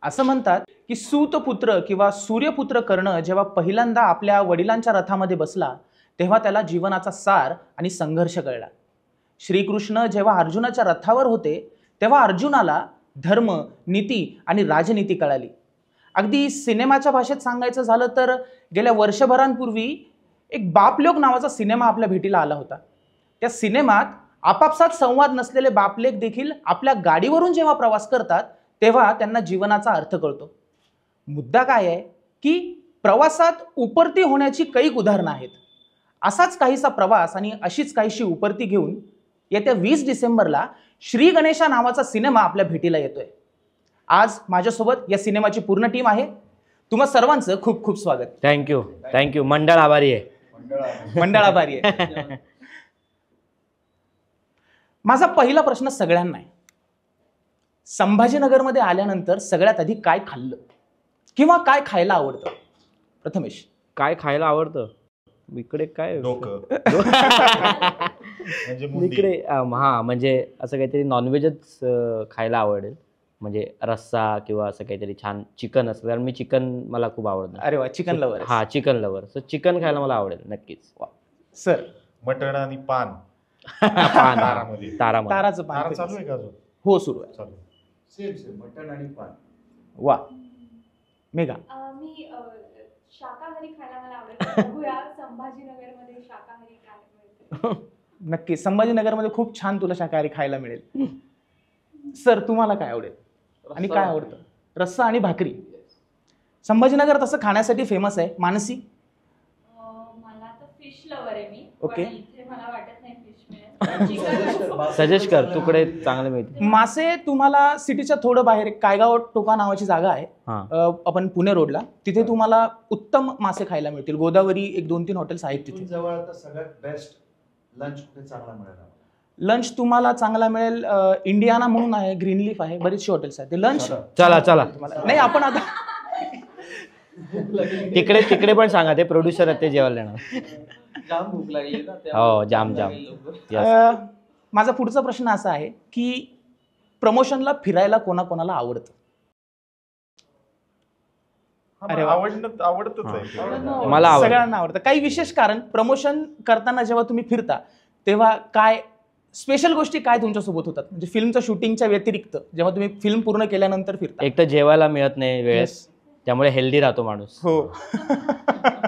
असं म्हणतात की सूतपुत्र किंवा सूर्यपुत्र कर्ण जेव्हा पहिल्यांदा आपल्या वडिलांच्या रथामध्ये बसला तेव्हा त्याला जीवनाचा सार आणि संघर्ष कळला. श्रीकृष्ण जेव्हा अर्जुनाच्या रथावर होते तेव्हा अर्जुनाला धर्म, नीती आणि राजनीती कळाली. अगदी सिनेमाच्या भाषेत सांगायचं झालं तर गेल्या वर्षभरांपूर्वी एक बापलोक नावाचा सिनेमा आपल्या भेटीला आला होता. त्या सिनेमात आपापसात संवाद नसलेले बापलेक देखील आपल्या गाडीवरून जेव्हा प्रवास करतात तेव्हा त्यांना जीवनाचा अर्थ कळतो. मुद्दा काय आहे की प्रवासात उपरती होण्याची कैक उदाहरणं आहेत. असाच काहीसा प्रवास आणि अशीच काहीशी उपरती घेऊन येत्या 20 डिसेंबरला श्री गणेशा नावाचा सिनेमा आपल्या भेटीला येतोय. आज माझ्यासोबत या सिनेमाची पूर्ण टीम आहे. तुम्हा सर्वांचं खूप खूप स्वागत. थँक्यू. मंडळ आभारी आहे. मंडळ आभारी आहे. माझा पहिला प्रश्न सगळ्यांना आहे, संभाजीनगरमध्ये आल्यानंतर सगळ्यात आधी काय खाल्लं किंवा काय खायला आवडतं? प्रथमेश, काय खायला आवडतं? इकडे काय इकडे हा म्हणजे असं काहीतरी नॉनव्हेजच खायला आवडेल, म्हणजे रस्सा किंवा असं काहीतरी छान चिकन असतं, कारण मी चिकन मला खूप आवडतं. अरे वा, चिकन लवर. हा, चिकन लवर. सो चिकन खायला मला आवडेल नक्कीच. सर, मटण आणि पान. पान. ताराचं पान चालू आहे का अजून? हो, सुरू आहे. चालू. सेम मटण आणि पान. वा. मेघा? मी शाकाहारी खायला मला आवडतं. बघूया संभाजीनगरमध्ये शाकाहारी काय मिळतं. नक्की, संभाजीनगरमध्ये खूप छान तुला शाकाहारी खायला मिळेल. सर, तुम्हाला काय आवडेल आणि काय आवडतं? रस्सा आणि भाकरी. संभाजीनगर तसं खाण्यासाठी फेमस आहे. मानसी? मला तर फिश लवर आहे मी. ओके. इथे मला वाटत नाही फिश मिळेल. सजेस्ट कर, तुकडे चांगले मिळतील. मासे तुम्हाला सिटीच्या थोडं बाहेर कायगाव टोका नावाची जागा आहे, आपण पुणे रोडला, तिथे तुम्हाला उत्तम मासे खायला मिळतील. गोदावरी 1-2-3 हॉटेल्स आहेत तिथे. जवळ आता सगळ्यात बेस्ट लंच कुठे चांगला मिळेल? लंच तुम्हाला चांगला मिळेल, इंडियाना म्हणून आहे, ग्रीनलीफ आहे, बरीचशी हॉटेल्स आहेत. ते लंच चला नाही, आपण आता तिकडे पण सांगा, ते प्रोड्युसर आहेत, ते जेवायला येणार. जाम भूक लागली ना. हो, जाम. माझा पुढचा प्रश्न असा आहे की प्रमोशनला फिरायला कोणाकोणाला आवडतं? अरे, आवडतच आहे. मला आवडतं. सगळ्यांना आवडतं. काही विशेष कारण? प्रमोशन करताना जेव्हा तुम्ही फिरता तेव्हा काय स्पेशल गोष्टी काय तुमच्यासोबत होतात? म्हणजे फिल्मच्या शूटिंगच्या व्यतिरिक्त जेव्हा तुम्ही फिल्म पूर्ण केल्यानंतर फिरता. एक तर जेवायला मिळत नाही वेळेत, त्यामुळे हेल्दी राहतो माणूस. हो.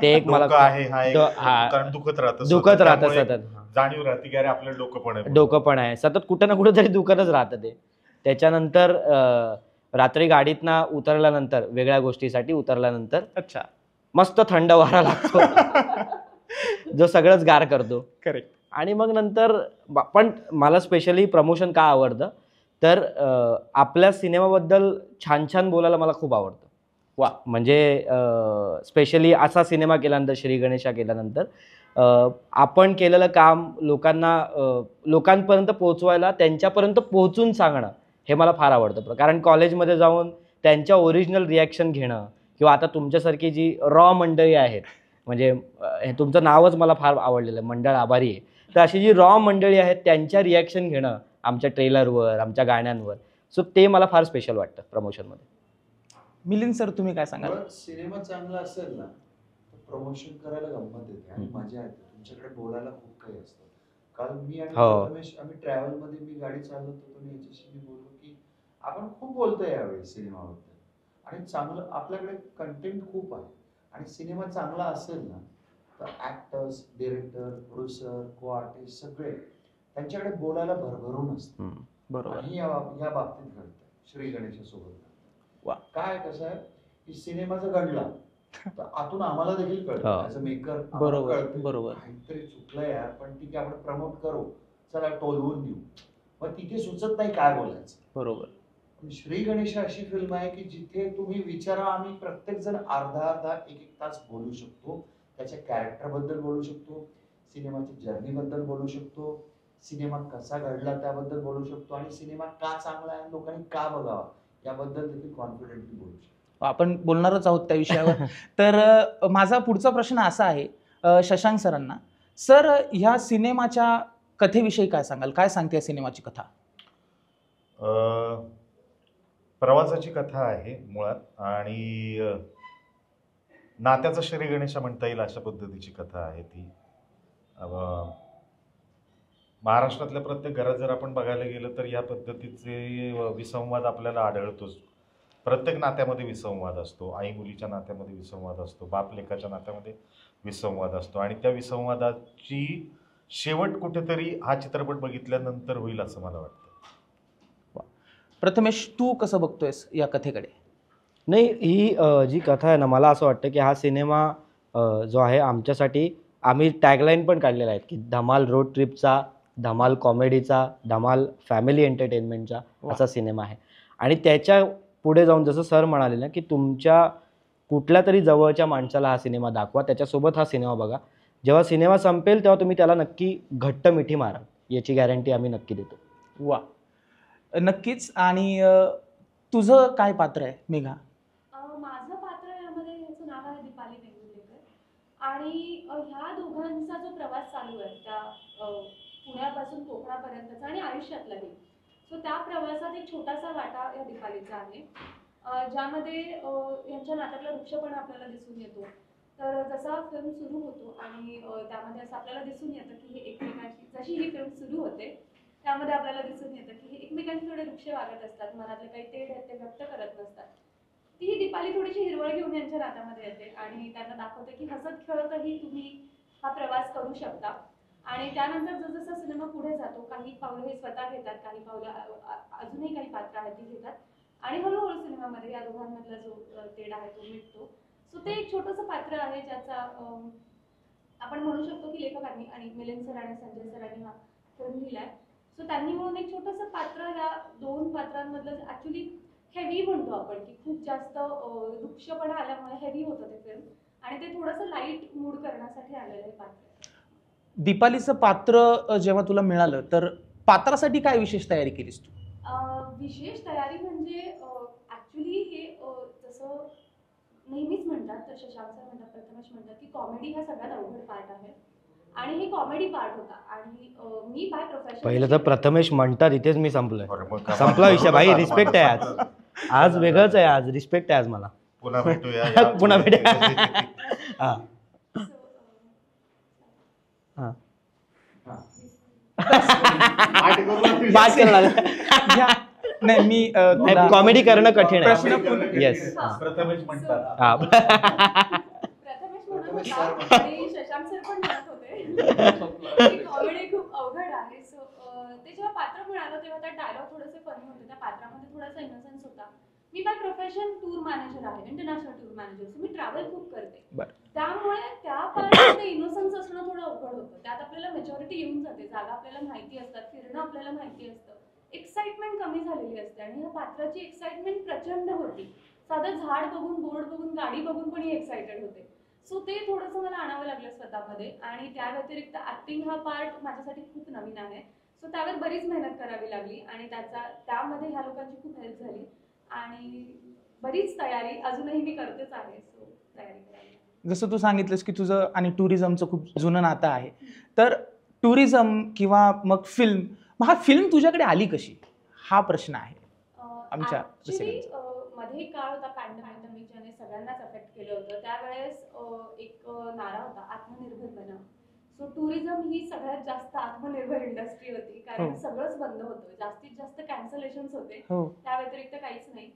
ते एक मला कारण दुखत राहतं सतत. जाणीव राहते की अरे आपलं डोकं पण आहे सतत, कुठं ना कुठं तरी दुखतच राहतं ते. त्याच्यानंतर रात्री गाडीतनं उतरल्यानंतर, वेगळ्या गोष्टीसाठी उतरल्यानंतर, अच्छा, मस्त थंड वारा लागतो जो सगळंच गार करतो. करेक्ट. आणि मग नंतर पण मला स्पेशली प्रमोशन का आवडतं तर आपल्या सिनेमाबद्दल छान छान बोलायला मला खूप आवडतं. वा. म्हणजे स्पेशली असा सिनेमा केल्यानंतर, श्री गणेशा केल्यानंतर, आपण केलेलं काम लोकांपर्यंत पोहोचवायला, त्यांच्यापर्यंत पोहोचून सांगणं, हे मला फार आवडतं. कारण कॉलेजमध्ये जाऊन त्यांच्या ओरिजिनल रिॲक्शन घेणं, किंवा आता तुमच्यासारखी जी रॉ मंडळी आहेत, म्हणजे तुमचं नावच मला फार आवडलेलं आहे, मंडळ आभारी आहे. तर अशी जी रॉ मंडळी आहेत त्यांच्या रिॲक्शन घेणं आमच्या ट्रेलरवर, आमच्या गाण्यांवर, सो ते मला फार स्पेशल वाटतं प्रमोशनमध्ये. मिलिंद सर, तुम्ही काय सांगाल? सिनेमा चांगला असेल ना तर प्रमोशन करायला गंमत येते आणि मजा येते. तुमच्याकडे बोलायला खूप काही असतं. काल मी आणि रमेश आम्ही ट्रॅव्हल मध्ये, मी गाडी चालवत होतो आणि याच्याशी मी बोललो की आपण खूप बोलतोय यावेळी सिनेमाबद्दल आणि चांगलं आपल्याकडे कंटेंट खूप आहे. आणि सिनेमा चांगला असेल ना तर ऍक्टर्स, डिरेक्टर, प्रोड्युसर, को आर्टिस्ट सगळे त्यांच्याकडे बोलायला भरभरून असतं. बरोबर. आणि या बाबतीत घडतं श्री गणेशासोबत. काय कसं आहे की सिनेमा जर घडला तर आतून आम्हाला देखील कळतं, ऍज अ मेकर. बरोबर. काहीतरी चुकलंय यार, पण ठीक आहे, आपण प्रमोट करू, चला टोलवून देऊ. मग तिथे सुचत नाही काय बोलायचं. बरोबर. श्री गणेशा अशी फिल्म आहे की जिथे तुम्ही विचारा, आम्ही प्रत्येक जण अर्धा 1-1 तास बोलू शकतो. त्याच्या कॅरेक्टर बद्दल बोलू शकतो, सिनेमाच्या जर्नी बद्दल बोलू शकतो, सिनेमा कसा घडला त्याबद्दल बोलू शकतो, आणि सिनेमा का चांगला आहे, लोकांनी का बघावा याबद्दल देखील कॉन्फिडेंटली बोलू शकतो. आपण बोलणारच आहोत त्या विषयावर. तर माझा पुढचा प्रश्न असा आहे शशांक सरांना. सर, ह्या सिनेमाच्या कथेविषयी काय सांगाल? काय सांगते सिनेमाची कथा? प्रवासाची कथा आहे मुळात आणि नात्याचा श्री गणेशा म्हणता येईल अशा पद्धतीची कथा आहे ती. महाराष्ट्रातल्या प्रत्येक घरात जर आपण बघायला गेलं तर या पद्धतीचे विसंवाद आपल्याला आढळतोच. प्रत्येक नात्यामध्ये विसंवाद असतो. आई मुलीच्या नात्यामध्ये विसंवाद असतो, बाप लेकाच्या नात्यामध्ये विसंवाद असतो आणि त्या विसंवादाची शेवट कुठेतरी हा चित्रपट बघितल्यानंतर होईल असं मला वाटतं. प्रथमेश, तू कसं बघतोयस या कथेकडे? नाही, ही जी कथा आहे ना, मला असं वाटतं की हा सिनेमा जो आहे आमच्यासाठी, आम्ही टॅगलाईन पण काढलेला आहे की धमाल रोड ट्रिपचा, धमाल कॉमेडीचा, धमाल फॅमिली एंटरटेनमेंटचा असा सिनेमा आहे. आणि त्याच्या पुढे जाऊन जसं सर म्हणाले ना की तुमच्या कुठल्या तरी जवळच्या माणसाला हा सिनेमा दाखवा, त्याच्यासोबत हा सिनेमा बघा. जेव्हा सिनेमा संपेल तेव्हा तुम्ही त्याला नक्की घट्ट मिठी मारा, याची गॅरंटी आम्ही नक्की देतो. वा, नक्कीच. आणि तुझं काय पात्र आहे मेघा? माझं पात्र यामध्ये, ह्याचं नाव आहे दीपाली वेंगुर्लेकर आणि ह्या दोघांचा जो प्रवास चालू आहे त्या पुण्यापासून कोकणापर्यंतचा आणि आयुष्यातलाही, सो त्या प्रवासात एक छोटासा वाटा या दीपालीचा आहे, ज्यामध्ये यांच्या नात्यातला वृक्षपणा आपल्याला दिसून येतो. तर जसा फिल्म सुरू होतो आणि त्यामध्ये असं आपल्याला दिसून येतं की हे एकमेकांची, जशी ही फिल्म सुरू होते त्यामध्ये आपल्याला दिसून येतं की हे एकमेकांची थोडे वृक्ष वागत असतात, मनातले काही तेढ आहेत ते व्यक्त करत नसतात. ती दीपाली थोडीशी हिरवळ घेऊन यांच्या नात्यामध्ये येते आणि त्यांना दाखवते की हसत खेळतही तुम्ही हा प्रवास करू शकता. आणि त्यानंतर जसजसा सिनेमा पुढे जातो, काही पावलं हे स्वतः घेतात, काही पावलं अजूनही काही पात्र आहेत ती घेतात आणि हळूहळू सिनेमामध्ये या दोघांमधला जो तेढ आहे तो मिटतो. सो ते एक छोटंसं पात्र आहे ज्याचा आपण म्हणू शकतो की लेखकांनी आणि मिलिंद सर आणि संजय सरांनी हा फिल्म लिहिलाय. सो त्यांनी म्हणून एक छोटंसं पात्र, या दोन पात्रांमधलं ऍक्च्युली हेवी म्हणतो आपण की खूप जास्त वृक्षपणा आल्यामुळे हेवी होतं ते फिल्म आणि ते थोडंसं लाईट मूड करण्यासाठी आलेलं आहे पात्र. दीपालीचं पात्र जेव्हा तुला मिळालं तर पात्रासाठी काय विशेष तयारी केलीस तू? विशेष तयारी म्हणजे ऍक्च्युली हे जसं नेहमीच म्हणतात, तर शशांक सर म्हणतात, प्रथमेश म्हणतात की कॉमेडी हा सगळ्यात अवघड पार्ट आहे आणि हे कॉमेडी पार्ट होता. आणि मी बाय प्रोफेशन, पहिलं तर प्रथमेश म्हणतात इथेच मी संपलोय, बरं, मग संपला विषय भाई. रिस्पेक्ट आहे आज, आज वेगळंच आहे, आज रिस्पेक्ट आहे आज मला. पुन्हा भेटूया पुन्हा भेटूया. हा हा बात करणार नाही, मी तुला कॉमेडी करणं कठीण प्रश्न आहे. येस, प्रथमेश म्हणतात. हा प्रथमेश म्हणत होता आणि शशांक सर पण म्हणत होते की कॉमेडी खूप अवघड आहे. सो ते जेव्हा पात्र मिळालं तेव्हा त्या डायलॉग थोडेसे फनी होते, त्या पात्रामध्ये थोडासा इनोसन्स होता. मी बाय प्रोफेशन टूर मॅनेजर आहे, इंटरनॅशनल टूर मॅनेजर, सो मी ट्रॅव्हल खूप करते. त्यामुळे त्या पार्टमध्ये इनोसन्स असणं थोडं अवघड होतं. त्यात आपल्याला मेजॉरिटी येऊन जाते, जागा आपल्याला माहिती असतात, फिरणं आपल्याला माहिती असतं, एक्साइटमेंट कमी झालेली असते आणि ह्या पात्राची एक्साइटमेंट प्रचंड होती. साधं झाड बघून, बोर्ड बघून, गाडी बघून पण एक्साइटेड होते. सो ते थोडंसं मला आणावं लागलं स्वतःमध्ये. आणि त्या व्यतिरिक्त ऍक्टिंग हा पार्ट माझ्यासाठी खूप नवीन आहे, सो त्यावर बरीच मेहनत करावी लागली आणि त्यामध्ये ह्या लोकांची खूप हेल्प झाली आणि बरीच तयारी अजूनही मी करतेच आहे. सो तयारी करावी. जसं तू सांगितलंस की तुझं आणि टुरिझमचं खूप जुनं नातं आहे, तर टुरिझम किंवा मग फिल्म, मग हा फिल्म तुझ्याकडे आली कशी, हा प्रश्न आहे आमच्या ऍक्च्युली मध्ये एक काळ होता पॅन्डेमिक ज्याने सगळ्यांनाच अफेक्ट केलं होतं. त्यावेळेस एक नारा होता, आत्मनिर्भर बना. सो टुरिझम ही सगळ्यात जास्त आत्मनिर्भर इंडस्ट्री होती, कारण सगळंच बंद होतं, जास्तीत जास्त कॅन्सलेशन्स होते, त्या व्यतिरिक्त काहीच नाही.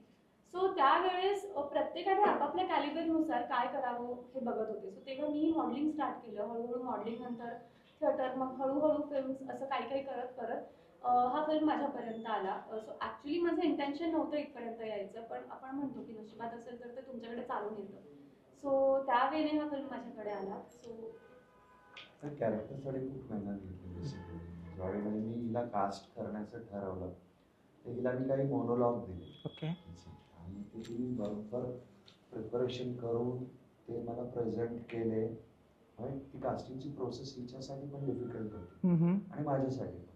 सो त्यावेळेस प्रत्येकाने आपापल्या कॅलिबरनुसार काय करावं हे बघत होते. सो तेव्हा मी मॉडेलिंग स्टार्ट केलं, हळूहळू मॉडेलिंग नंतर थिएटर, मग हळूहळू फिल्म्स, असं काही काही करत करत हा फिल्म माझ्यापर्यंत आला. सो ऍक्च्युली माझं इंटेन्शन नव्हतं इथपर्यंत यायचं, पण आपण म्हणतो की नशिबात असेल तर ते तुमच्याकडे चालून येतं. सो त्यावेळेने हा फिल्म माझ्याकडे आला. सो कॅरेक्टरसाठी खूप मेहनत घेतली बेसिकली. ज्यावेळी मी हिला कास्ट करण्याचं ठरवलं तर हिला मी काही मोनोलॉग दिले. ओके. आणि ते तिने बरोबर प्रिपरेशन करून ते मला प्रेझेंट केले. ती कास्टिंगची प्रोसेस हिच्यासाठी पण डिफिकल्ट होती आणि माझ्यासाठी पण.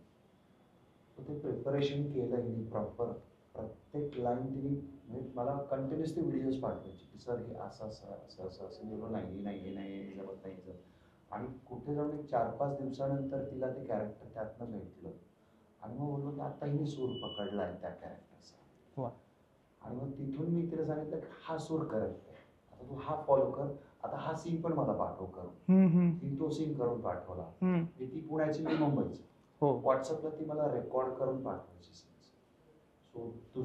ते प्रिपरेशन केलं हिने प्रॉपर. प्रत्येक लाईन तिने म्हणजे मला कंटिन्युअसली व्हिडिओज पाठवायचे की सर हे असं असं असं असं असं बोललो, नाही नाही नाही जमत नाही जमत. आणि कुठे जाऊन एक 4-5 दिवसानंतर तिला ते कॅरेक्टर त्यातनं भेटलं आणि मग बोललो की आता हिने सूर पकडला आहे त्या कॅरेक्टरचा. आणि मग तिथून मी तिला सांगितलं की हा सूर करत आता तू हा फॉलो कर, आता हा सीन पण मला पाठव करून. ती तो सीन करून पाठवला. ती पुण्याची, मी मुंबईची. हो. व्हॉट्सअपला ती मला रेकॉर्ड करून पाठवायची सीन्स. सो तू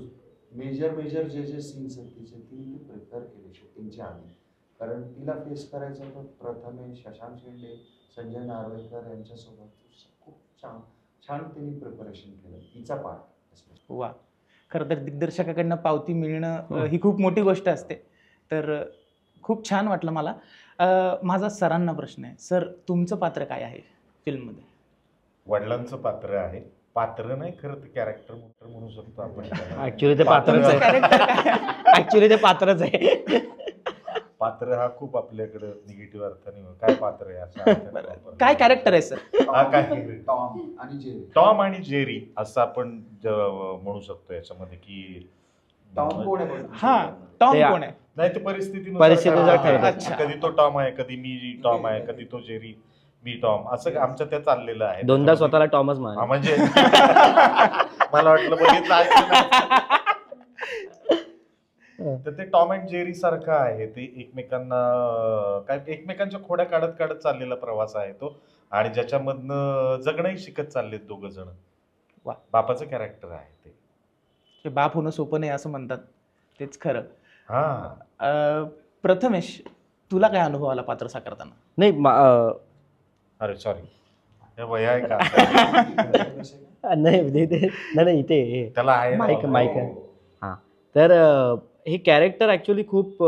मेजर जे सीन्स आहेत तिचे ती प्रिपेअर केले शूटिंगच्या आधी, कारण तिला फेस करायचं होतं प्रथमेश, शशांक शेंडे, संजय नार्वेकर यांच्यासोबत. खूप छान तिने प्रिपरेशन केलं तिचा पार्ट. वा, खरं तर दिग्दर्शकाकडनं पावती मिळणं ही खूप मोठी गोष्ट असते. तर खूप छान वाटलं मला. माझा सरांना प्रश्न आहे, सर तुमचं पात्र काय आहे फिल्ममध्ये? वडिलांचं पात्र आहे. पात्र नाही, खरं तर कॅरेक्टर म्हणू शकतो आपण. ऍक्च्युली ते पात्रच आहे. ऍक्च्युली ते पात्रच आहे. पात्र हा खूप आपल्याकडे निगेटिव्ह अर्थाने काय पात्र आहे असं काय कॅरेक्टर आहे सर? हा काय टॉम आणि जेरी टॉम आणि जेरी असं आपण म्हणू शकतो याच्यामध्ये की टॉम कोण आहे? हा, टॉम कोण आहे? नाही, ते परिस्थितीनुसार परिस्थितीनुसार अच्छा. कधी तो टॉम आहे, कधी मी टॉम आहे, कधी तो जेरी, मी टॉम, असं आमचं त्या चाललेलं आहे. दोनदा स्वतःला टॉमच हा, मान. म्हणजे मला वाटलं बघितलं आहे. तर ते टॉम अँड जेरी सारखं आहे. ते एकमेकांच्या खोड्या काढत काढत चाललेला प्रवास आहे तो, आणि ज्याच्यामधनं जगणंही शिकत चाललेत दोघ जण. वा. बापाचं कॅरेक्टर आहे ते. बाप होणं सोपं नाही असं म्हणतात, तेच खरं. हा. प्रथमेश, तुला काय अनुभव आला पात्र साकारताना? नाही अरे सॉरी, वय आहे का? नाही इथे त्याला आहे ना. माईक आहे. हां, तर हे कॅरेक्टर ॲक्च्युली खूप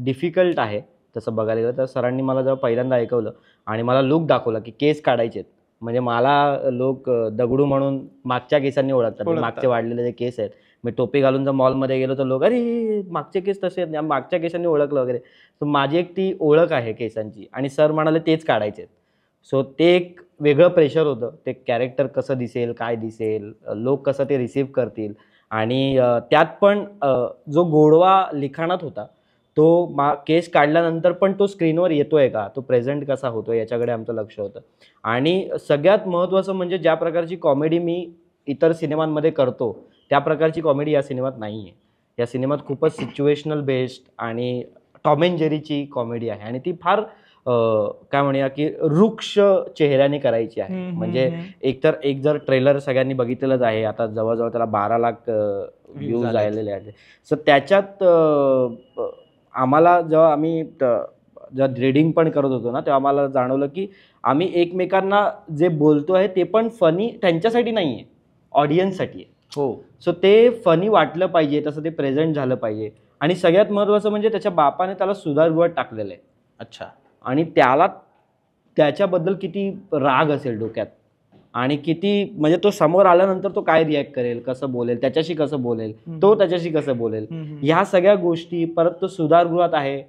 डिफिकल्ट आहे तसं बघायला गेलं तर. सरांनी मला जेव्हा पहिल्यांदा ऐकवलं आणि मला लुक दाखवला की केस काढायचे आहेत, म्हणजे मला लोक दगडू म्हणून मागच्या केसांनी ओळखतात. मागचे वाढलेले जे केस आहेत, मी टोपी घालून जर मॉलमध्ये गेलो तर लोक अरे मागचे केस तसे आहेत, मागच्या केसांनी ओळखलं वगैरे. तर माझी एक ती ओळख आहे केसांची, आणि सर म्हणाले तेच काढायचे आहेत. सो ते एक वेगळं प्रेशर होतं. ते कॅरेक्टर कसं दिसेल, काय दिसेल, लोक कसं ते रिसीव्ह करतील, आणि त्यात पण जो गोडवा लिखाणात होता तो केस काढल्यानंतर पण तो स्क्रीनवर येतोय का, तो प्रेझेंट कसा होतोय याच्याकडे आमचं लक्ष होतं. आणि सगळ्यात महत्त्वाचं म्हणजे ज्या प्रकारची कॉमेडी मी इतर सिनेमांमध्ये करतो त्या प्रकारची कॉमेडी या सिनेमात नाही आहे. या सिनेमात खूपच सिच्युएशनल बेस्ड आणि टॉम अँड जेरीची कॉमेडी आहे, आणि ती फार काय म्हणूया की रुक्ष चेहऱ्याने करायची आहे. म्हणजे एक जर ट्रेलर सगळ्यांनी बघितलेलंच आहे, आता जवळजवळ त्याला 12 लाख व्ह्यूज आलेले आहेत. सो त्याच्यात आम्हाला जेव्हा रीडिंग पण करत होतो ना, तेव्हा आम्हाला जाणवलं की आम्ही एकमेकांना जे बोलतो आहे ते पण फनी त्यांच्यासाठी नाही आहे, ऑडियन्ससाठी आहे. हो. सो ते फनी वाटलं पाहिजे, तसं ते प्रेझेंट झालं पाहिजे. आणि सगळ्यात महत्त्वाचं म्हणजे त्याच्या बापाने त्याला सुधारगृहात टाकलेलं आहे. अच्छा. आणि त्याला त्याच्याबद्दल किती राग असेल डोक्यात, आणि किती म्हणजे तो समोर आल्यानंतर तो काय रिॲक्ट करेल, कसं बोलेल, त्याच्याशी कसं बोलेल, तो त्याच्याशी कसं बोलेल, ह्या सगळ्या गोष्टी. परत तो सुधारगृहात आहे,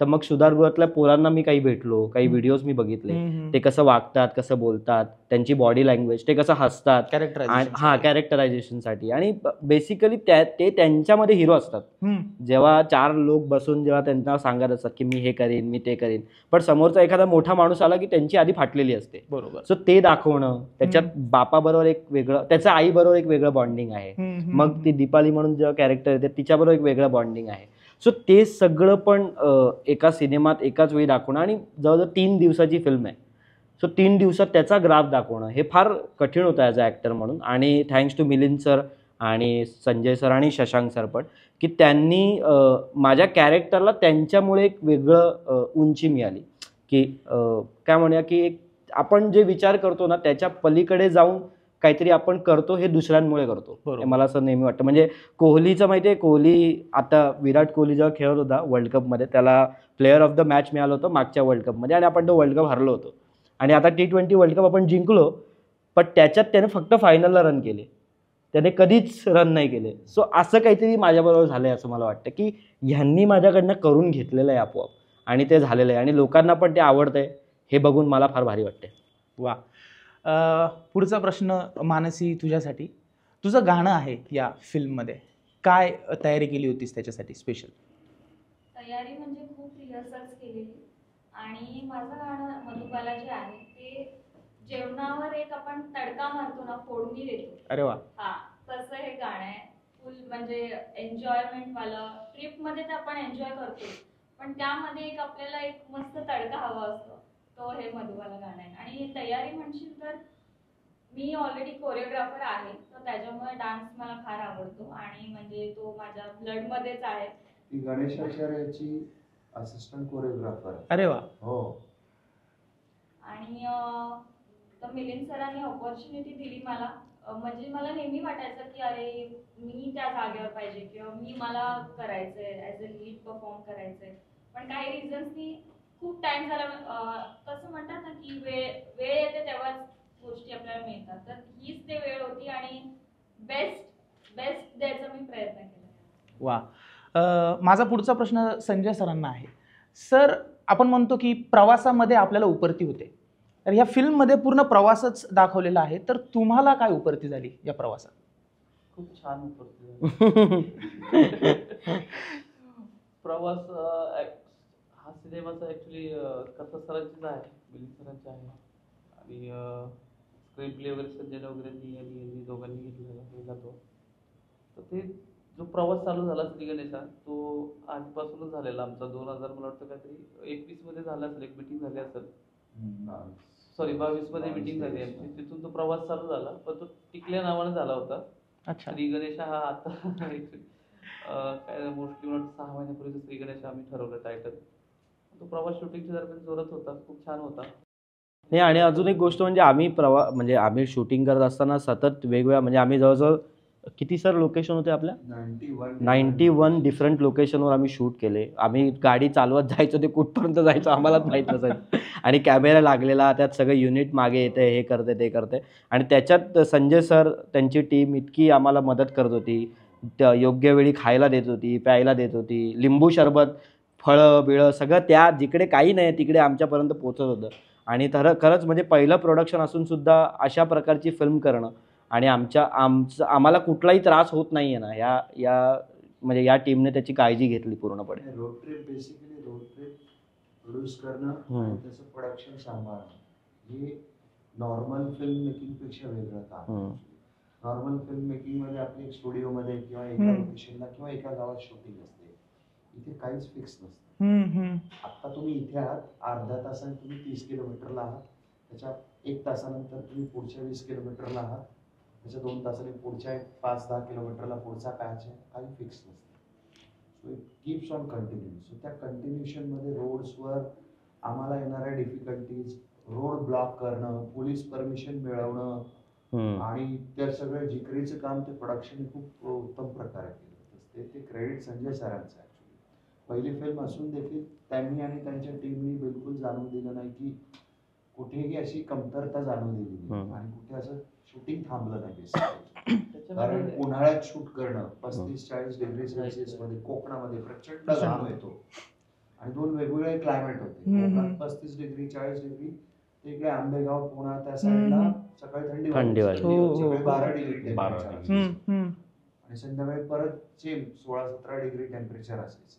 तर मग सुधारगृहातल्या पोरांना मी काही भेटलो, काही व्हिडिओज मी बघितले, ते कसं वागतात, कसं बोलतात, त्यांची बॉडी लँग्वेज, ते कसं हसतात, कॅरेक्टरायझेशनसाठी. आणि बेसिकली ते त्यांच्यामध्ये हिरो असतात. जेव्हा 4 लोक बसून जेव्हा त्यांना सांगत असतात की मी हे करीन, मी ते करीन, पण समोरचा एखादा मोठा माणूस आला की त्यांची आधी फाटलेली असते. बरोबर. सो ते दाखवणं, त्याच्यात बापाबरोबर एक वेगळं, त्याच्या आईबरोबर एक वेगळं बॉन्डिंग आहे. मग ती दीपाली म्हणून जेव्हा कॅरेक्टर येते तिच्याबरोबर एक वेगळं बॉन्डिंग आहे. सो ते सगळं पण एका सिनेमात एकाच वेळी दाखवणं, आणि जवळजवळ 3 दिवसाची फिल्म आहे. सो 3 दिवसात त्याचा ग्राफ दाखवणं हे फार कठीण होतं ॲज अ ॲक्टर म्हणून. आणि थँक्स टू मिलिंद सर आणि संजय सर आणि शशांक सर पण, की त्यांनी माझ्या कॅरेक्टरला त्यांच्यामुळे एक वेगळं उंची मिळाली. की काय म्हणूया की एक आपण जे विचार करतो ना त्याच्या पलीकडे जाऊन काहीतरी आपण करतो, हे दुसऱ्यांमुळे करतो. मला असं नेहमी वाटतं. म्हणजे कोहलीचं माहिती आहे, कोहली आता विराट कोहली जेव्हा खेळत होता वर्ल्ड कपमध्ये, त्याला प्लेअर ऑफ द मॅच मिळालं होतं मागच्या वर्ल्ड कपमध्ये, आणि आपण तो वर्ल्ड कप हरलो होतो. आणि आता T20 वर्ल्ड कप आपण जिंकलो, पण त्याच्यात त्याने फक्त फायनलला रन केले, त्याने कधीच रन नाही केले. सो असं काहीतरी माझ्याबरोबर झालं आहे असं मला वाटतं, की ह्यांनी माझ्याकडनं करून घेतलेलं आहे आपोआप, आणि ते झालेलं आहे, आणि लोकांना पण ते आवडतं आहे. हे बघून मला फार भारी वाटते. वा. पुढचा प्रश्न मानसी तुझ्यासाठी. तुझं गाणं आहे या फिल्ममध्ये, काय तयारी केली होतीस त्याच्यासाठी स्पेशल? तयारी म्हणजे खूप रिहर्सल्स केलेली, आणि माझं गाणं मधुबाला जे आहे ते जेवणावर एक आपण तडका मारतो ना, फोडणी देतो. अरे वा. हा, तसं हे गाणं आहे. फुल म्हणजे एन्जॉयमेंट वाला. ट्रिप मध्ये तर आपण एन्जॉय करतो, पण त्यामध्ये एक आपल्याला एक मस्त तडका हवा असतो, तो हे मधुबाला गाणं आहे. आणि तयारी म्हणशील तर मी ऑलरेडी कोरिओग्राफर आहे, तर त्याच्यामुळे डान्स मला फार आवडतो आणि म्हणजे तो माझ्या ब्लड मध्येच आहे. ती गणेशाचार्याची असिस्टंट कोरिओग्राफर. अरे वा. हो. आणि तर मिलिंद सरांनी ऑपॉर्च्युनिटी दिली मला. म्हणजे मला नेहमी वाटायचं की अरे मी त्या जागेवर पाहिजे किंवा मला करायचंय ॲज अ लीड परफॉर्म करायचंय. पण काही रिझन्सनी खूप टाइम झाला. कसं म्हणतात ना की वेळ येते तेव्हाच गोष्टी आपल्याला मिळतात, तर हीच ते वेळ होती आणि बेस्ट द्यायचा मी प्रयत्न केला. वा. माझा पुढचा प्रश्न संजय सरांना आहे. सर, आपण म्हणतो की प्रवासामध्ये आपल्याला उपरती होते, तर ह्या फिल्ममध्ये पूर्ण प्रवासच दाखवलेला आहे, तर तुम्हाला काय उपरती झाली या प्रवासात? खूप छान उपरती. प्रवास हा सिनेमाचा ॲक्च्युली कथा सरांचीच आहे, मिलिंद सरांची आहे. आणि स्क्रीन प्ले वगैरे संजय वगैरे दोघांनी घेतलेला तो. तर ते जो प्रवास चालू झाला श्री गणेशा, तो आधीपासूनच झालेला आमचा. 2000 मला वाटतं काहीतरी 21 मध्ये झाला असेल, एक मिटिंग झाली असेल. सॉरी 22 मध्ये मिटिंग झाली आमची. तिथून तो प्रवास चालू झाला, पण तो टिकल्या नावाने झाला होता. अच्छा. श्री गणेशा हा आता काय मोस्टली मला 6 महिन्यापूर्वी श्री गणेशा आम्ही ठरवलं टायटल. तो प्रवास शूटिंगच्या दरम्यान जोरात होता, खूप छान होता. नाही, आणि अजून एक गोष्ट म्हणजे आम्ही शूटिंग करत असताना सतत वेगवेगळ्या, म्हणजे आम्ही जवळजवळ किती सर लोकेशन होते आपल्या? 91 डिफरंट लोकेशनवर आम्ही शूट केले. आम्ही गाडी चालवत जायचो, ते कुठपर्यंत जायचं आम्हालाच माहीत नसायचं. आणि कॅमेरा लागलेला, त्यात सगळं युनिट मागे येते, हे करते ते करते. आणि त्याच्यात संजय सर, त्यांची टीम इतकी आम्हाला मदत करत होती. योग्य वेळी खायला देत होती, प्यायला देत होती. लिंबू सरबत, फळं बिळं सगळं त्या जिकडे काही नाही तिकडे आमच्यापर्यंत पोहोचत होतं. आणि खरंच म्हणजे पहिलं प्रोडक्शन असून सुद्धा अशा प्रकारची फिल्म करणं आणि आम्हाला कुठलाही त्रास होत नाही आहे ना, म्हणजे या टीमने त्याची काळजी घेतली पूर्णपणे. रोड ट्रिप बेसिकली प्रोड्यूस करणं आणि त्याचं प्रोडक्शन सांभाळणं हे नॉर्मल फिल्म मेकिंग पेक्षा वेगळं काम. नॉर्मल फिल्म मेकिंग मध्ये आपली एक स्टुडिओमध्ये किंवा एका लोकेशनला किंवा एका गावात शूटिंग असते. इथे काहीच फिक्स नसतं. आता तुम्ही इथे आहात, अर्ध्या तासाने तुम्ही 30 किलोमीटरला आहात, त्याच्या 1 तासानंतर तुम्ही पुढच्या 20 किलोमीटरला आहात, त्याच्या 2 तासाने पुढच्या 5-10 किलोमीटरला पुढचा पॅच आहे. काही फिक्स नसतं. So it keeps on continue. So त्या कंटिन्युएशनमध्ये रोड्सवर आम्हाला येणाऱ्या डिफिकल्टीज, रोड ब्लॉक करणं, पोलीस परमिशन मिळवणं आणि त्या सगळं जिकरीचं काम ते प्रोडक्शन खूप उत्तम प्रकारे केलं. ते क्रेडिट संजय सरांचं आहे. पहिली फिल्म असून देखील त्यांनी आणि त्यांच्या टीमनी बिलकुल जाणून दिलं नाही की कुठेही अशी कमतरता जाणून दिली नाही आणि कुठे असं शूटिंग थांबलं नाही. कारण उन्हाळ्यात शूट करणं 35-40 डिग्री सेल्सिअस मध्ये कोकणामध्ये प्रचंड घाम येतो आणि 2 वेगवेगळे क्लायमेट होते. कोकणात 35 डिग्री 40 डिग्री, तिकडे आंबेगाव पुणा त्या साईडला सकाळी थंडी 12 डिग्री टेम्परेचर आणि संध्याकाळी परत सेम 16-17 डिग्री टेम्परेचर असायचं.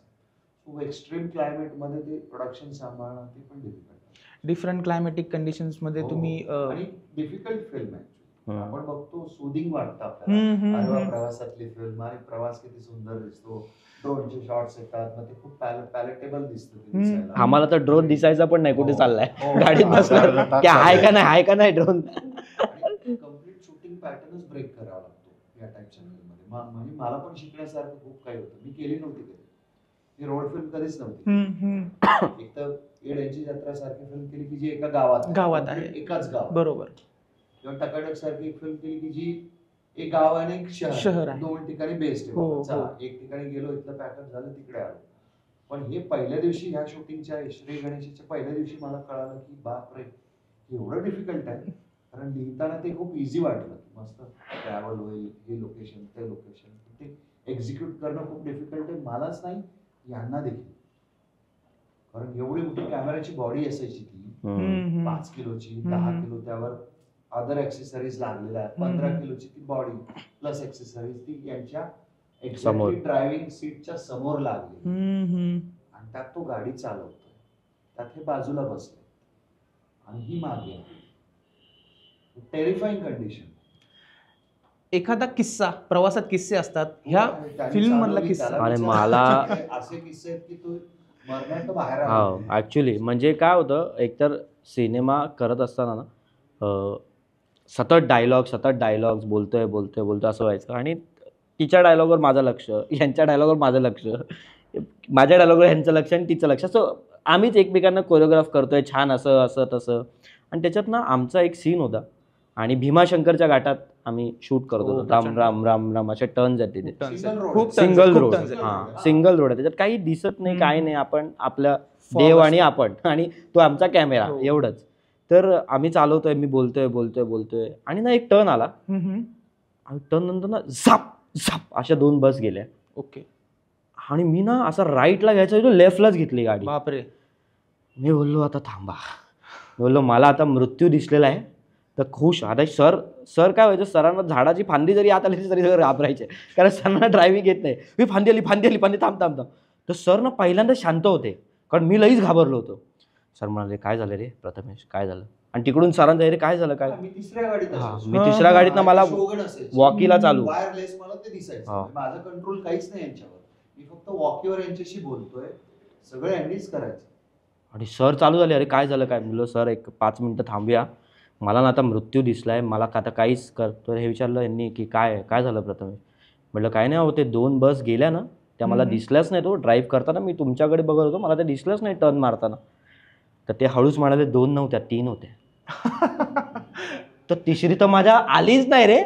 खूप एक्स्ट्रीम क्लायमेट मध्ये ते प्रोडक्शन सांभाळणं ते पण डिफिकल्ट. डिफरंट क्लायमेटिक कंडिशन्स मध्ये तुम्ही आणि डिफिकल्ट फिल्म आहे. आपण बघतो सुदिंग वाटतं आपल्याला प्रवासातली फिल्म आणि प्रवास किती सुंदर दिसतो, ड्रोनचे शॉट्स येतात, मग ते खूप पॅलेटेबल दिसतं. आम्हाला तर ड्रोन दिसायचा पण नाही कुठे चाललाय, गाडीत बसला की आहे का नाही ड्रोन. कम्प्लीट शूटिंग पॅटर्नच ब्रेक करावा लागतो या टाईपच्या फिल्ममध्ये. म्हणजे मला पण शिकण्यासारखं खूप काही होतं. मी केली नव्हती कधी, ही रोड फिल्म कधीच नव्हती. एक तर येड्यांची जत्रा सारखी फिल्म केली की जी एका गावात आहे, एकाच गाव बरोबर. किंवा टकाटक सारखी एक फिल्म केली की जी एक गाव आणि एक शहर आहे, 2 ठिकाणी बेस्ड आहे. एक ठिकाणी गेलो, इथलं पॅकअप झालं, तिकडे आलो. पण हे पहिल्या दिवशी ह्या शूटिंगच्या श्री गणेशाच्या पहिल्या दिवशी मला कळालं की बापरे, एवढं डिफिकल्ट आहे. कारण लिहिताना ते खूप इझी वाटलं, मस्त ट्रॅव्हल होईल, हे लोकेशन ते लोकेशन, ते एक्झिक्यूट करणं खूप डिफिकल्ट आहे. मलाच नाही, यांना देखील. कारण एवढी मोठी कॅमेराची बॉडी असायची ती 5 किलोची, 10 किलो त्यावर अदर एक्सेसरीज लागलेल्या आहेत, 15 किलोची ती बॉडी प्लस एक्सेसरीज, ती यांच्या एक्झॅक्टली ड्रायव्हिंग सीटच्या समोर लागली आणि त्यात तो गाडी चालवतोय, त्यात हे बाजूला बसले आणि ही मागे. टेरिफाईंग कंडिशन. एखादा किस्सा, प्रवासात किस्से असतात, ह्या त्याने फिल्म मधला चालवली, किस्सा. त्याला अरे विचार. मला- असे किस्से आहेत की तू मरण्यात बाहेर हो आला. ॲक्च्युली म्हणजे काय होतं, एकतर सिनेमा करत असताना ना सतत डायलॉग्स बोलतोय असं व्हायचं. आणि तिच्या डायलॉगवर माझं लक्ष, ह्यांच्या डायलॉगवर माझं लक्ष, माझ्या डायलॉगवर ह्यांचं लक्ष आणि तिचं लक्ष, असं आम्हीच एकमेकांना कोरिओग्राफ करतोय छान असं तसं. आणि त्याच्यात ना आमचा एक सीन होता आणि भीमाशंकरच्या घाटात आम्ही शूट करत हो, होतो. राम प्रचंड. राम राम राम असे टर्न्स आहेत तिथे. Single road. खूप सिंगल खूप रोड, tons आहेत. हां सिंगल रोड आहे. त्याच्यात काही दिसत नाही, काय नाही. आपण आपल्या Fog देव असतो. आणि आपण आणि तो आमचा कॅमेरा हो. एवढंच. तर आम्ही चालवतोय, मी बोलतोय आणि ना एक टर्न आला आणि टर्न नंतर ना झाप अशा 2 बस गेल्या ओके. आणि मी ना असा राईटला घ्यायचा होतो, लेफ्टलाच घेतली गाडी. बापरे. मी बोललो आता थांबा, मी बोललो मला आता मृत्यू दिसलेला आहे. तर खुश आता सर काय व्हायचं, सरांना झाडाची फांदी जरी आत आली तरी सर घाबरायचे, कारण सरांना ड्रायव्हिंग येत नाही. मी फांदी आली थांब. तर सर ना पहिल्यांदा शांत होते, कारण मी लईच घाबरलो होतो. सर म्हणाले काय झालं रे प्रथमेश, काय झालं? आणि तिकडून सरांचं रे काय झालं काय. मी तिसऱ्या गाडीत हां असायचो. मी तिसऱ्या गाडीतनं मला शोगण असायची. वॉकीला चालू. वायरलेस मला ते दिसायचं. हा. माझा कंट्रोल काहीच नाही यांच्यावर. मी फक्त वॉकीवर यांच्याशी बोलतोय, सगळं यांनीच करायचं. आणि सर चालू झाले, अरे काय झालं काय. म्हणलं सर एक 5 मिनटं थांबूया, मला ना आता मृत्यू दिसलाय, मला आता काहीच करतो. हे विचारलं यांनी की काय झालं प्रथमेश. म्हटलं काय नाही हो, ते 2 बस गेल्या ना, त्या मला दिसल्याच नाही. तो ड्राईव्ह करताना मी तुमच्याकडे बघत होतो, मला त्या दिसल्याच नाही टर्न मारताना. तर ते हळूच म्हणाले 2 नव्हत्या 3 होत्या. तर तिसरी तर माझ्या आलीच नाही रे,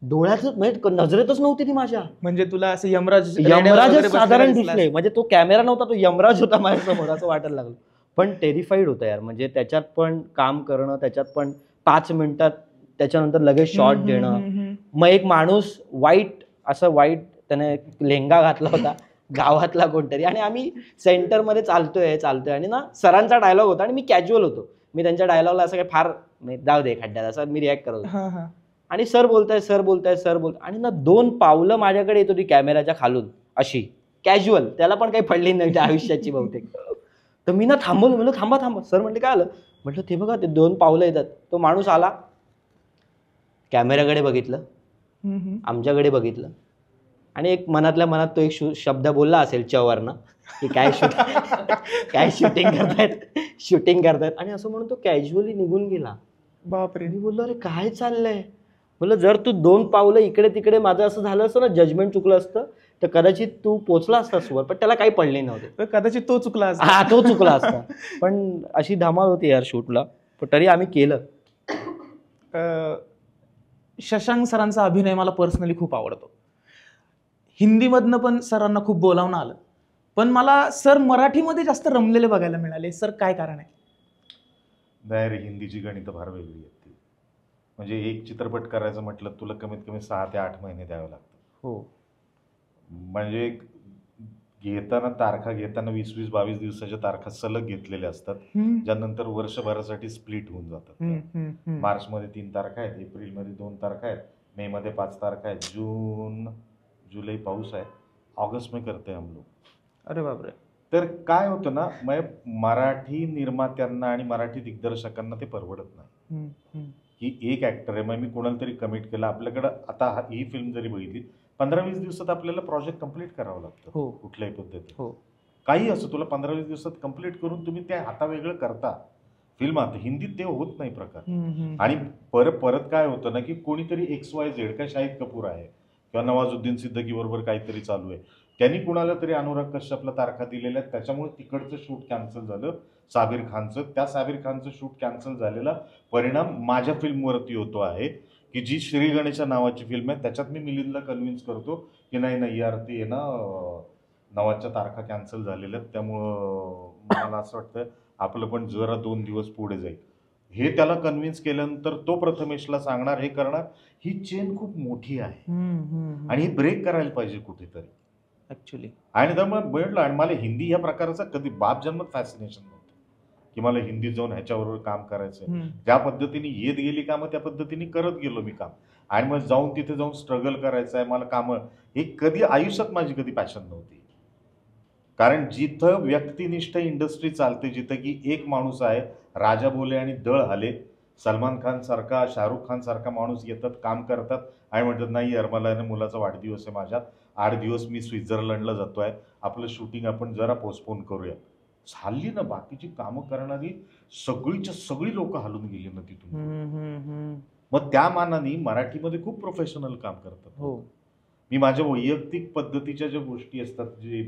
डोळ्याचं म्हणजे नजरेतच नव्हती ती माझ्या. म्हणजे तुला असं यमराज साधारण दिसले, म्हणजे तो कॅमेरा नव्हता, तो यमराज होता माझ्यासमोर असं वाटायला लागलं. पण टेरिफाईड होतं यार, म्हणजे त्याच्यात पण काम करणं, त्याच्यात पण 5 मिनिटात त्याच्यानंतर लगेच शॉट देणं. मग एक माणूस वाईट त्याने लेंगा घातला होता गावातला कोणतरी, आणि आम्ही सेंटरमध्ये चालतोय आणि ना सरांचा डायलॉग होता आणि मी कॅज्युअल होतो. मी त्यांच्या डायलॉगला असं काही फार जाऊ दे खड्ड्यात असं मी रिॲक्ट करत होतो. आणि सर बोलताय आणि ना 2 पावलं माझ्याकडे येत होती कॅमेऱ्याच्या खालून अशी कॅज्युअल, त्याला पण काही पडली नाही त्या आयुष्याची बहुतेक. तर मी ना थांबवलं, म्हणलं थांबा. सर म्हटले काय आलं, म्हटलं ते बघा ते 2 पावलं येतात. तो माणूस आला, कॅमेऱ्याकडे बघितलं, आमच्याकडे बघितलं आणि एक मनातल्या मनात तो एक शब्द बोलला असेल चवरनं की काय शूटिंग करतायत आणि असं म्हणून तो कॅज्युअली निघून गेला. बापरे. मी बोललो अरे काय चाललंय. बोललं जर तू 2 पावलं इकडे तिकडे माझं असं झालं असतं ना, जजमेंट चुकलं असतं तर कदाचित तू पोचला असतास वर, पण त्याला काही पडले नव्हते. तर कदाचित तो चुकला असता. हा तो चुकला असता. पण अशी धमाल होती यार शूटला, पण तरी आम्ही केलं. शशांक सरांचा अभिनय मला पर्सनली खूप आवडतो. हिंदीमधनं पण सरांना खूप बोलावणं आलं, पण मला सर मराठीमध्ये जास्त रमलेले बघायला मिळाले. सर काय कारण आहे? नाही रे, हिंदीची गणितं फार वेगळी आहेत ती. म्हणजे एक चित्रपट करायचं म्हटलं तुला कमीत कमी 6 ते 8 महिने द्यावे लागतात. हो. म्हणजे तारखा घेताना 20-22 दिवसाच्या तारखा सलग घेतलेल्या असतात, ज्यानंतर वर्षभरासाठी स्प्लिट होऊन जातात. मार्चमध्ये 3 तारखा आहेत, एप्रिलमध्ये 2 तारखा आहेत, मे मध्ये 5 तारखा आहेत, जून जुलै पाऊस आहे, ऑगस्ट में करते हम लोग. अरे बापरे. तर काय होतं ना, मराठी निर्मात्यांना आणि मराठी दिग्दर्शकांना ते परवडत नाही की एक ॲक्टर आहे, मग मी कोणाला तरी कमिट केलं. आपल्याकडं आता ही फिल्म जरी बघितली 15-20 दिवसात आपल्याला प्रोजेक्ट कम्प्लीट करावं लागतं. हो. कुठल्याही पद्धतीत हो. काही असं तुला 15-20 दिवसात कम्प्लीट करून तुम्ही त्या हातावेगळं करता. फिल्मात हिंदीत ते होत नाही प्रकार. आणि परत काय होतं ना की कोणीतरी XYZ, काय शाहिद कपूर आहे किंवा नवाजुद्दीन सिद्दीकी बरोबर काहीतरी चालू आहे, त्यांनी कुणाला तरी अनुराग कश्यपला तारखा दिलेल्या आहेत, त्याच्यामुळे तिकडचं शूट कॅन्सल झालं साबिर खानचं. त्या साबिर खानचं शूट कॅन्सल झालेला परिणाम माझ्या फिल्मवरती होतो आहे की जी श्री गणेशा नावाची फिल्म आहे, त्याच्यात मी मिलिंदला कन्व्हिन्स करतो की नाही यार ते ना नवाच्या तारखा कॅन्सल झालेल्या आहेत, त्यामुळं मला असं वाटतं आपलं पण जरा 2 दिवस पुढे जाईल. हे त्याला कन्व्हिन्स केल्यानंतर तो प्रथमेशला सांगणार, हे करणार. ही चेन खूप मोठी आहे आणि ही ब्रेक करायला पाहिजे कुठेतरी ऍक्च्युली. आणि त्यामुळे म्हटलं, आणि मला हिंदी या प्रकारचा कधी बाप जन्मत फॅसिनेशन नव्हतं की मला हिंदीत जाऊन ह्याच्याबरोबर काम करायचं. ज्या पद्धतीने येत गेली कामं त्या पद्धतीने करत गेलो मी काम, आणि मग जाऊन तिथे जाऊन स्ट्रगल करायचं आहे मला कामं, हे कधी आयुष्यात माझी कधी पॅशन नव्हती. कारण जिथं व्यक्तिनिष्ठ इंडस्ट्री चालते, जिथं की एक माणूस आहे, राजा बोले आणि दळ हाले, सलमान खान सारखा, शाहरुख खान सारखा माणूस येतात, काम करतात आणि म्हणतात नाही यार मला आहे ना मुलाचा वाढदिवस आहे माझ्या, 8 दिवस मी स्वित्झर्लंडला जातोय, आपलं शूटिंग आपण जरा पोस्टपोन करूया. झाली ना बाकीची कामं करणारी सगळीच्या सगळी लोक हलून गेली ना तिथून. मग त्या मानाने मराठीमध्ये खूप प्रोफेशनल काम करतात. हो. मी माझ्या वैयक्तिक पद्धतीच्या ज्या गोष्टी असतात, जे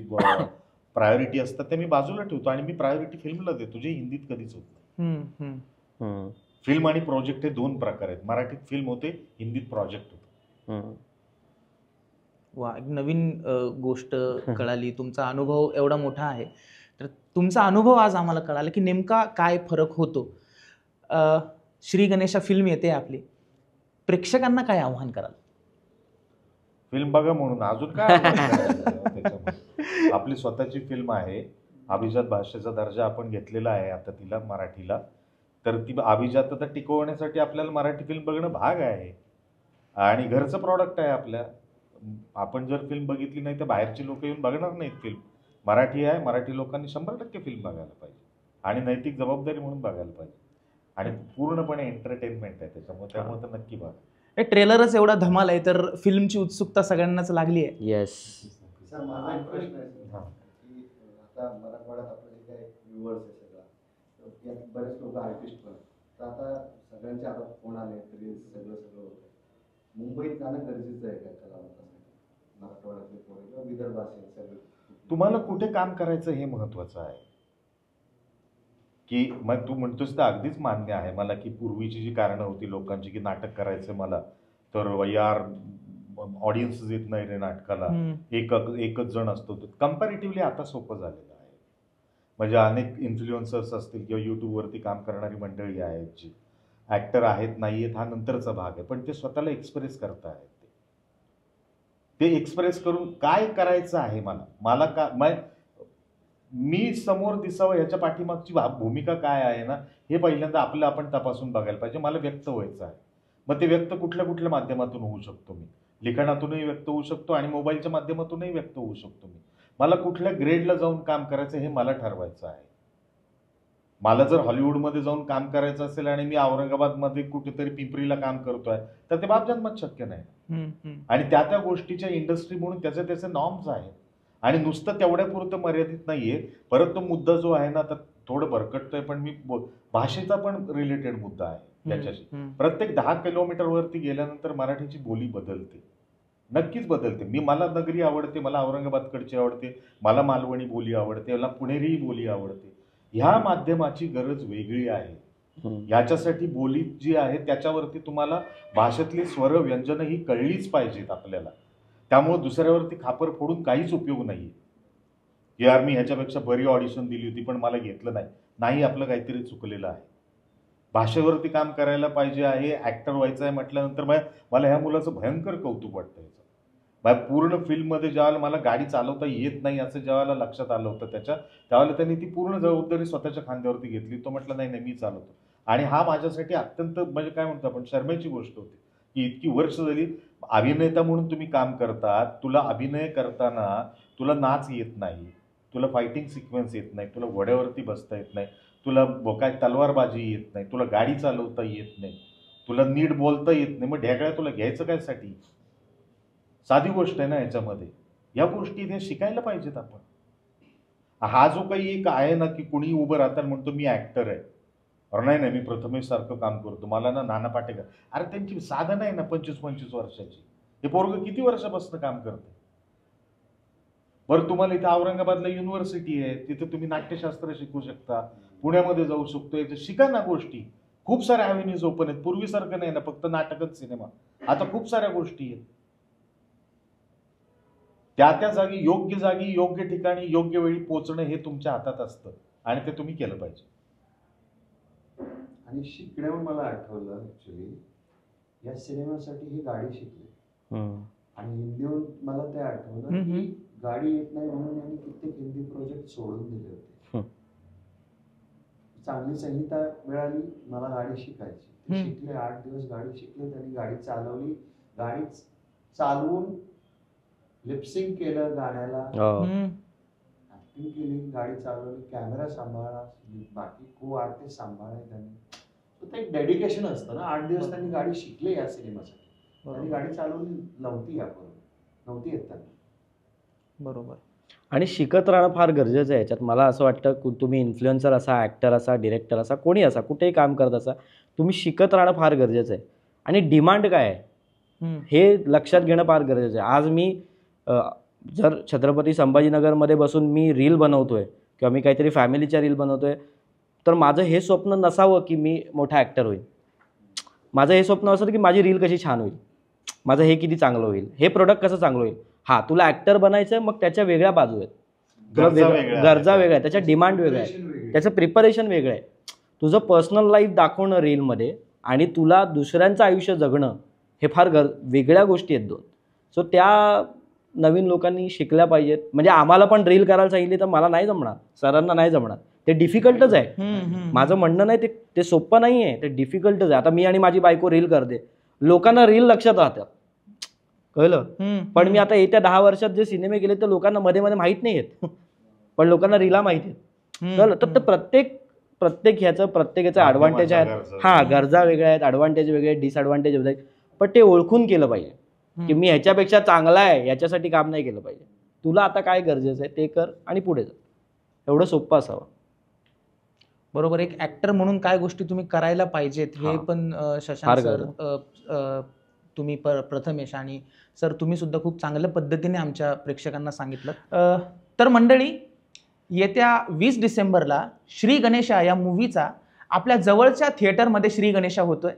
प्रायोरिटी असतात त्या मी बाजूला ठेवतो आणि मी प्रायोरिटी फिल्मला देतो, जे हिंदीत कधीच होत नाही. फिल्म आणि प्रोजेक्ट हे 2 प्रकार आहेत. मराठीत फिल्म होते, हिंदीत प्रोजेक्ट होते. वा, एक नवीन गोष्ट कळाली. तुमचा अनुभव एवढा मोठा आहे, तर तुमचा अनुभव आज आम्हाला कळाला की नेमका काय फरक होतो. श्री गणेशा फिल्म येते आपली, प्रेक्षकांना काय आव्हान कराल? फिल्म बघा म्हणून अजून काय आव्हान करायचं त्याच्यामध्ये? आपली स्वतःची फिल्म आहे, अभिजात भाषेचा दर्जा आपण घेतलेला आहे आता तिला मराठीला, तर ती अभिजातता टिकवण्यासाठी आपल्याला मराठी फिल्म बघणं भाग आहे आणि घरचं प्रॉडक्ट आहे आपल्या. आपण जर फिल्म बघितली नाही तर बाहेरची लोक येऊन बघणार नाहीत फिल्म. मराठी आहे, मराठी लोकांनी 100% फिल्म बघायला पाहिजे आणि नैतिक जबाबदारी म्हणून बघायला पाहिजे आणि पूर्णपणे एंटरटेनमेंट आहे त्यामुळे तर नक्की बघा. ट्रेलरच एवढा धमाल आहे तर फिल्मची उत्सुकता सगळ्यांनाच लागली आहे. येस. सर माझा एक प्रश्न आहे सर, की आता मराठवाड्यात आपलं जे काही व्ह्युअर्स आहे सगळा, तर यात बरेच लोक आर्टिस्ट पण आहेत. तर आता सगळ्यांचे आता फोन आले तरी सगळं होतं. मुंबईत जाणं गरजेचं आहे का कलावंतासाठी? मराठवाड्यातले पोरं किंवा विदर्भ असेल सगळं, तुम्हाला कुठे काम करायचं हे महत्वाचं आहे. की मग तू म्हणतोस तर अगदीच मान्य आहे मला की पूर्वीची जी कारणं होती लोकांची की नाटक करायचं मला, तर यार ऑडियन्स येत नाही रे नाटकाला, एकच जण असतो. कम्पॅरेटिव्हली आता सोपं झालेलं आहे. म्हणजे अनेक इन्फ्लुएन्सर्स असतील किंवा यूट्यूबवरती काम करणारी मंडळी आहेत, जी ॲक्टर आहेत नाही आहेत हा नंतरचा भाग आहे, पण ते स्वतःला एक्सप्रेस करतायत. ते एक्सप्रेस करून काय करायचं आहे मला का मी समोर दिसावं ह्याच्या पाठीमागची भूमिका काय आहे ना, हे पहिल्यांदा आपण तपासून बघायला पाहिजे. मला व्यक्त व्हायचं आहे, मग ते व्यक्त कुठल्या माध्यमातून होऊ शकतो. मी लिखाणातूनही व्यक्त होऊ शकतो आणि मोबाईलच्या माध्यमातूनही व्यक्त होऊ शकतो. मला कुठल्या ग्रेडला जाऊन काम करायचं हे मला ठरवायचं आहे. मला जर हॉलिवूडमध्ये जाऊन काम करायचं असेल आणि मी औरंगाबादमध्ये कुठेतरी पिंपरीला काम करतोय तर ते बापजन्मात शक्य नाही. आणि त्या गोष्टीच्या इंडस्ट्री म्हणून त्याचे नॉर्म्स आहेत आणि नुसतं तेवढ्यापुरतं मर्यादित नाहीये. परत तो मुद्दा जो आहे ना, तर थोडं भरकटतोय, पण मी भाषेचा पण रिलेटेड मुद्दा आहे त्याच्याशी. प्रत्येक 10 किलोमीटरवरती गेल्यानंतर मराठीची बोली बदलते, नक्कीच बदलते. मला नगरी आवडते, मला औरंगाबादकडची आवडते, मला मालवणी बोली आवडते, मला पुणेरी बोली आवडते. ह्या माध्यमाची गरज वेगळी आहे. याच्यासाठी बोली जी आहे त्याच्यावरती तुम्हाला भाषेतली स्वर व्यंजन ही कळलीच पाहिजेत आपल्याला. त्यामुळे दुसऱ्यावरती खापर फोडून काहीच उपयोग नाहीये. यार मी ह्याच्यापेक्षा बरी ऑडिशन दिली होती पण मला घेतलं नाही, आपलं काहीतरी चुकलेलं आहे. भाषेवरती काम करायला पाहिजे आहे. ऍक्टर व्हायचं आहे म्हटल्यानंतर मला ह्या मुलाचं भयंकर कौतुक वाटतं. पूर्ण फिल्ममध्ये ज्यावेळेला मला गाडी चालवता येत नाही असं ज्यावेळेला लक्षात आलं होतं त्यावेळेला त्यांनी ती पूर्ण जबाबदारी स्वतःच्या खांद्यावरती घेतली. तो म्हटलं नाही मी चालवतो. आणि हा माझ्यासाठी अत्यंत म्हणजे काय म्हणतो आपण शरमेची गोष्ट होती की इतकी वर्ष झाली अभिनेता म्हणून तुम्ही काम करतात, तुला अभिनय करताना तुला नाच येत नाही, तुला फायटिंग सिक्वेन्स येत नाही, तुला घोड्यावरती बसता येत नाही, तुला काय तलवारबाजी येत नाही, तुला गाडी चालवता येत नाही, तुला नीट बोलता येत नाही, मग ढेकळ्या तुला घ्यायचं काय साठी? साधी गोष्ट आहे ना ह्याच्यामध्ये. या गोष्टी इथे शिकायला पाहिजेत आपण. हा जो काही एक आहे ना की कुणी उभं राहतात म्हणतो मी ऍक्टर आहे, अरे नाही मी प्रथमेश सारखं काम करतो, मला ना नाना पाटेकर, अरे त्यांची साधन आहे ना 25-25 वर्षाची. हे पोरग किती वर्षापासून काम करते? बरं तुम्हाला इथे औरंगाबादला युनिव्हर्सिटी आहे, तिथे तुम्ही नाट्यशास्त्र शिकू शकता, पुण्यामध्ये जाऊ शकतो, शिका ना गोष्टी. खूप साऱ्या ॲव्हेन्यूज ओपन आहेत. पूर्वीसारखं नाही ना फक्त नाटकच सिनेमा, आता खूप साऱ्या गोष्टी आहेत. त्या जागी योग्य ठिकाणी योग्य वेळी पोहोचणं हे तुमच्या हातात असतं आणि ते तुम्ही केलं पाहिजे. आणि शिकण्यावर मला आठवलं ऍक्च्युली या सिनेमासाठी ही गाडी शिकली आणि हिंदीहून मला ते आठवलं की गाडी येत नाही म्हणून यांनी कित्येक हिंदी प्रोजेक्ट सोडून दिले होते. चांगली संहिता मिळाली, मला गाडी शिकायची. ते शिकले, 8 दिवस गाडी शिकले, त्यांनी गाडी चालवली, गाडी चालवून लिपसिंग केलं गाण्याला, ऍक्टिंग केली, गाडी चालवली, कॅमेरा सांभाळला, बाकी को आर्टिस्ट सांभाळले त्यांनी. तर ते एक डेडिकेशन असतं ना. 8 दिवस त्यांनी गाडी शिकले या सिनेमासाठी. त्यांनी गाडी चालवली नव्हती यापूर्वी, नव्हती येत त्यांना. बरोबर. आणि शिकत राहणं फार गरजेचं आहे याच्यात. मला असं वाटतं तुम्ही इन्फ्लुएन्सर असा, ॲक्टर असा, डिरेक्टर असा, कोणी असा, कुठेही काम करत असा, तुम्ही शिकत राहणं फार गरजेचं आहे. आणि डिमांड काय आहे हे लक्षात घेणं फार गरजेचं आहे. आज मी जर छत्रपती संभाजीनगरमध्ये बसून मी रील बनवतोय किंवा मी काहीतरी फॅमिलीच्या रील बनवतोय, तर माझं हे स्वप्न नसावं की मी मोठा ॲक्टर होईल. माझं हे स्वप्न असतं की माझी रील कशी छान होईल, माझं हे किती चांगलं होईल, हे प्रोडक्ट कसं चांगलं होईल. हां, तुला ॲक्टर बनायचं आहे, मग त्याच्या वेगळ्या बाजू आहेत, तुला गरजा वेगळ्या आहेत, त्याच्या डिमांड वेगळ्या आहेत, त्याचं प्रिपरेशन वेगळं आहे. तुझं पर्सनल लाईफ दाखवणं रीलमध्ये आणि तुला दुसऱ्यांचं आयुष्य जगणं हे फार वेगळ्या गोष्टी आहेत दोन. सो त्या नवीन लोकांनी शिकल्या पाहिजेत. म्हणजे आम्हाला पण रील करायला सांगितली तर मला नाही जमणार, सरांना नाही जमणार, ते डिफिकल्टच आहे. माझं म्हणणं नाही ते सोपं नाही आहे, ते डिफिकल्टच आहे. आता मी आणि माझी बायको रील करते, लोकांना रील लक्षात राहतात, कळलं. पण मी आता येत्या 10 वर्षात जे सिनेमे केले तर लोकांना मध्ये मध्ये माहीत नाही आहेत, पण लोकांना रीला माहिती आहेत, कळलं. तर प्रत्येक ह्याचं ॲडव्हान्टेज आहेत. हां, गरजा वेगळ्या आहेत, ॲडव्हान्टेज वेगळे आहेत, डिसॲडव्हान्टेज वेगळे आहेत. पण ते ओळखून केलं पाहिजे की मी ह्याच्यापेक्षा चांगला आहे, याच्यासाठी काम नाही केलं पाहिजे. तुला आता काय गरजेचं आहे ते कर आणि पुढे जा, एवढं सोपं असावं. बरोबर. एक ऍक्टर म्हणून काय गोष्टी तुम्ही करायला पाहिजेत हे पण शशांक सर, तुम्ही प्रथमेश आणि सर तुम्ही सुद्धा खूप चांगल्या पद्धतीने आमच्या प्रेक्षकांना सांगितलं. तर मंडळी, येत्या 20 डिसेंबरला श्री गणेशा या मूवीचा आपल्या जवळच्या थिएटरमध्ये श्री गणेशा होतोय.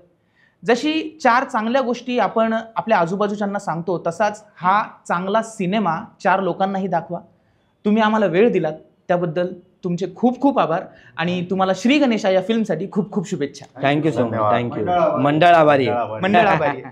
जशी 4 चांगल्या गोष्टी आपण आपल्या आजूबाजूच्यांना सांगतो, तसाच हा चांगला सिनेमा 4 लोकांनाही दाखवा. तुम्ही आम्हाला वेळ दिलात त्याबद्दल तुमचे खूप खूप आभार आणि तुम्हाला श्री गणेशा या फिल्मसाठी खूप खूप शुभेच्छा. Thank you so much. थँक्यू. मंडळ आभारी आहे.